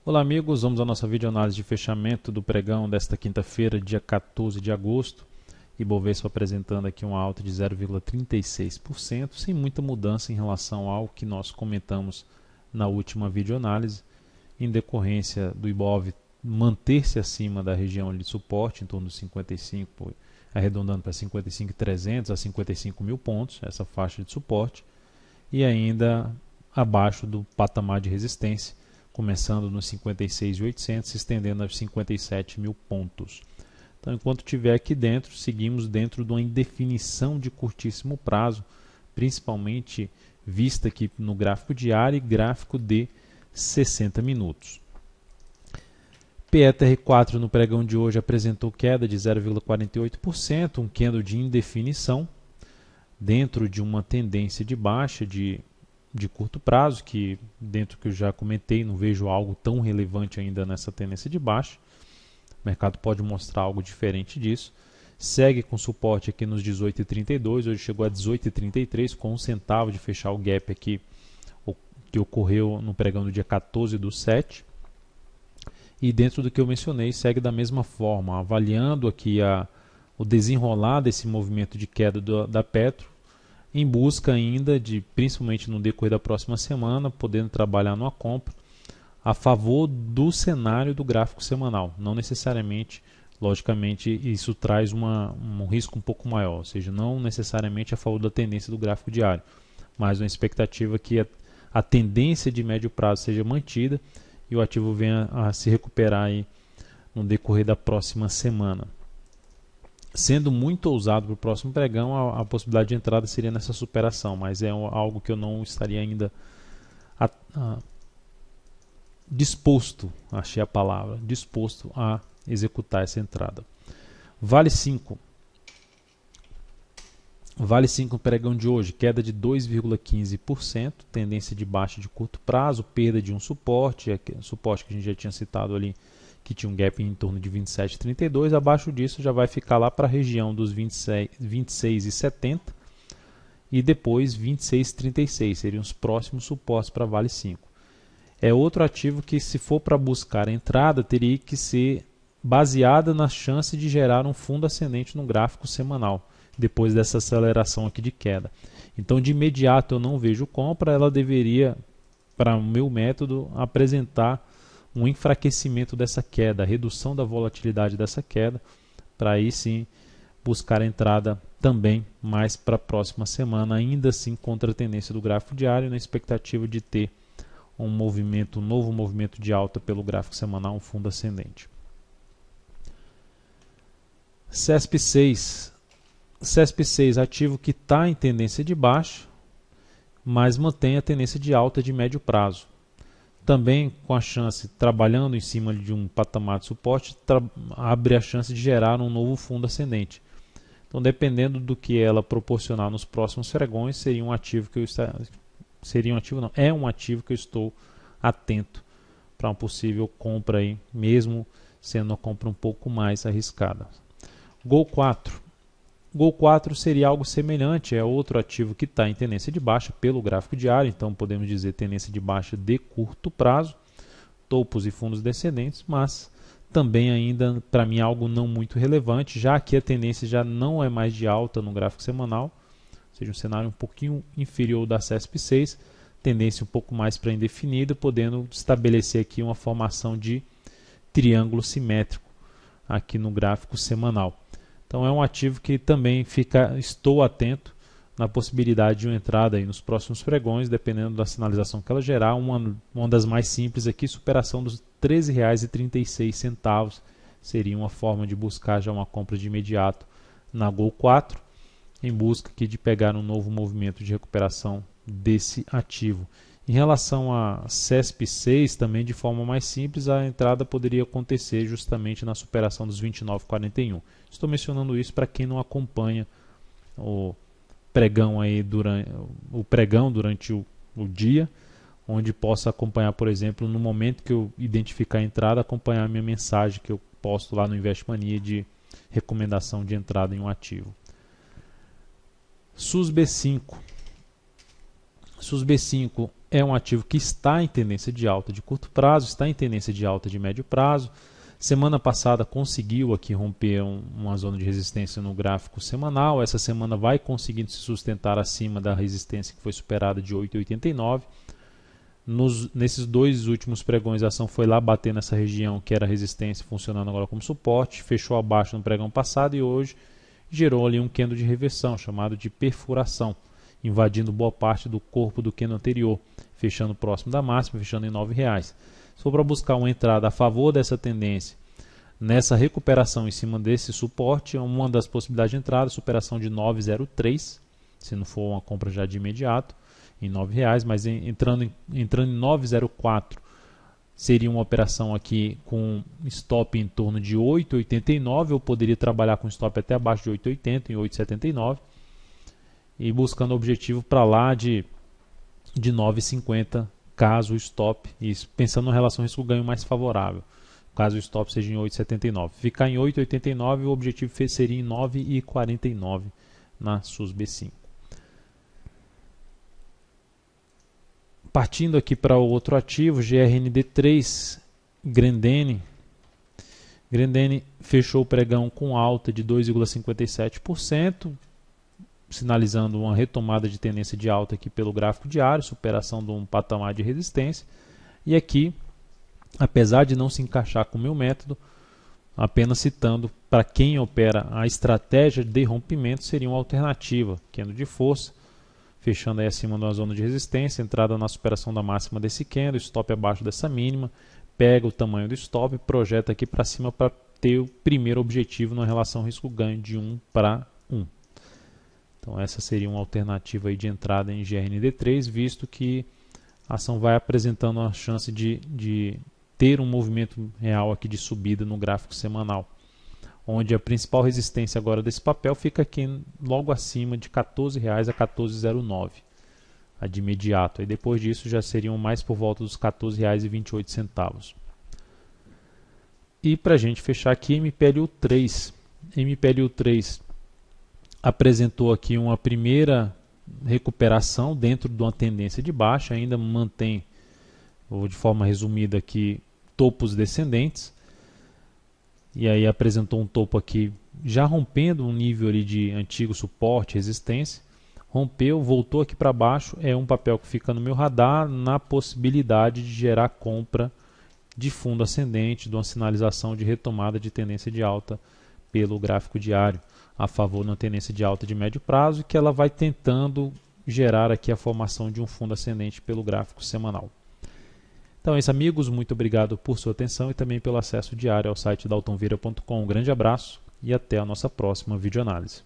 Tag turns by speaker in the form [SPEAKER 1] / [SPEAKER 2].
[SPEAKER 1] Olá amigos, vamos à nossa videoanálise de fechamento do pregão desta quinta-feira, dia 14 de agosto. Ibovespa apresentando aqui uma alta de 0,36%, sem muita mudança em relação ao que nós comentamos na última videoanálise, em decorrência do Ibov manter-se acima da região de suporte, em torno dos 55, arredondando para 55.300 a 55 mil pontos, essa faixa de suporte, e ainda abaixo do patamar de resistência, começando nos 56.800, se estendendo aos 57 mil pontos. Então, enquanto estiver aqui dentro, seguimos dentro de uma indefinição de curtíssimo prazo, principalmente vista aqui no gráfico diário e gráfico de 60 minutos. PETR4 no pregão de hoje apresentou queda de 0,48%, um candle de indefinição, dentro de uma tendência de baixa de curto prazo, que dentro que eu já comentei, não vejo algo tão relevante ainda nessa tendência de baixa. O mercado pode mostrar algo diferente disso. Segue com suporte aqui nos 18,32, hoje chegou a 18,33, com um centavo de fechar o gap aqui, que ocorreu no pregão do dia 14/7. E dentro do que eu mencionei, segue da mesma forma, avaliando aqui o desenrolar desse movimento de queda da Petro, em busca ainda de, principalmente no decorrer da próxima semana, podendo trabalhar numa compra a favor do cenário do gráfico semanal. Não necessariamente, logicamente, isso traz um risco um pouco maior, ou seja, não necessariamente a favor da tendência do gráfico diário, mas uma expectativa que a tendência de médio prazo seja mantida e o ativo venha a se recuperar aí no decorrer da próxima semana. Sendo muito ousado para o próximo pregão, a possibilidade de entrada seria nessa superação, mas é algo que eu não estaria ainda disposto, achei a palavra, disposto a executar essa entrada. Vale 5 no pregão de hoje, queda de 2,15%, tendência de baixa de curto prazo, perda de um suporte que a gente já tinha citado ali, que tinha um gap em torno de 27,32, abaixo disso já vai ficar lá para a região dos 26,70 e depois 26,36, seriam os próximos suportes para Vale 5. É outro ativo que, se for para buscar a entrada, teria que ser baseada na chance de gerar um fundo ascendente no gráfico semanal, depois dessa aceleração aqui de queda. Então, de imediato eu não vejo compra, ela deveria, para o meu método, apresentar um enfraquecimento dessa queda, a redução da volatilidade dessa queda, para aí sim buscar a entrada também mais para a próxima semana, ainda assim contra a tendência do gráfico diário, na expectativa de ter um novo movimento de alta pelo gráfico semanal, um fundo ascendente. CESP6, ativo que está em tendência de baixa, mas mantém a tendência de alta de médio prazo. Também com a chance, trabalhando em cima de um patamar de suporte, abre a chance de gerar um novo fundo ascendente. Então, dependendo do que ela proporcionar nos próximos pregões, seria um ativo que é um ativo que eu estou atento para uma possível compra aí, mesmo sendo uma compra um pouco mais arriscada. Gol 4 seria algo semelhante, é outro ativo que está em tendência de baixa pelo gráfico diário, então podemos dizer tendência de baixa de curto prazo, topos e fundos descendentes, mas também ainda para mim algo não muito relevante, já que a tendência já não é mais de alta no gráfico semanal, ou seja, um cenário um pouquinho inferior da CESP6, tendência um pouco mais para indefinida, podendo estabelecer aqui uma formação de triângulo simétrico aqui no gráfico semanal. Então é um ativo que também estou atento na possibilidade de uma entrada aí nos próximos pregões, dependendo da sinalização que ela gerar. Uma das mais simples aqui, superação dos R$ 13,36, seria uma forma de buscar já uma compra de imediato na Gol 4, em busca aqui de pegar um novo movimento de recuperação desse ativo. Em relação a CESP6, também de forma mais simples, a entrada poderia acontecer justamente na superação dos 29,41. Estou mencionando isso para quem não acompanha o pregão durante o dia, onde possa acompanhar, por exemplo, no momento que eu identificar a entrada, acompanhar a minha mensagem que eu posto lá no Investmania de recomendação de entrada em um ativo. SUSB5. SUSB5 é um ativo que está em tendência de alta de curto prazo, está em tendência de alta de médio prazo. Semana passada conseguiu aqui romper uma zona de resistência no gráfico semanal. Essa semana vai conseguindo se sustentar acima da resistência que foi superada de 8,89. Nesses dois últimos pregões a ação foi lá bater nessa região que era resistência, funcionando agora como suporte, fechou abaixo no pregão passado e hoje gerou ali um candle de reversão, chamado de perfuração, invadindo boa parte do corpo do candle anterior, fechando próximo da máxima, fechando em R$ 9,00. Se for para buscar uma entrada a favor dessa tendência, nessa recuperação em cima desse suporte, uma das possibilidades de entrada, superação de 9,03, se não for uma compra já de imediato, em R$ 9,00, mas entrando em 9,04, seria uma operação aqui com stop em torno de 8,89, eu poderia trabalhar com stop até abaixo de 8,80, em 8,79, e buscando o objetivo para lá de 9,50, caso o stop, isso pensando na relação risco-ganho mais favorável, caso o stop seja em 8,79. Ficar em 8,89, o objetivo seria em 9,49 na SUSB5. Partindo aqui para o outro ativo, GRND3, Grendene. Grendene fechou o pregão com alta de 2,57%, sinalizando uma retomada de tendência de alta aqui pelo gráfico diário, superação de um patamar de resistência. E aqui, apesar de não se encaixar com o meu método, apenas citando, para quem opera a estratégia de rompimento seria uma alternativa, candle de força, fechando aí acima de uma zona de resistência, entrada na superação da máxima desse candle, stop abaixo dessa mínima, pega o tamanho do stop, projeta aqui para cima para ter o primeiro objetivo na relação risco-ganho de 1 para 1. Então essa seria uma alternativa aí de entrada em GRND3, visto que a ação vai apresentando a chance de ter um movimento real aqui de subida no gráfico semanal, onde a principal resistência agora desse papel fica aqui logo acima de R$ 14,00 a 14,09, a de imediato. E depois disso já seriam mais por volta dos R$ 14,28. E para a gente fechar aqui, MPLU3. MPLU3 apresentou aqui uma primeira recuperação dentro de uma tendência de baixa, ainda mantém, ou de forma resumida aqui, topos descendentes. E aí apresentou um topo aqui já rompendo um nível ali de antigo suporte, resistência. Rompeu, voltou aqui para baixo. É um papel que fica no meu radar na possibilidade de gerar compra de fundo ascendente, de uma sinalização de retomada de tendência de alta pelo gráfico diário, a favor de uma tendência de alta de médio prazo, e que ela vai tentando gerar aqui a formação de um fundo ascendente pelo gráfico semanal. Então é isso, amigos, muito obrigado por sua atenção e também pelo acesso diário ao site daltonvieira.com. Um grande abraço e até a nossa próxima videoanálise.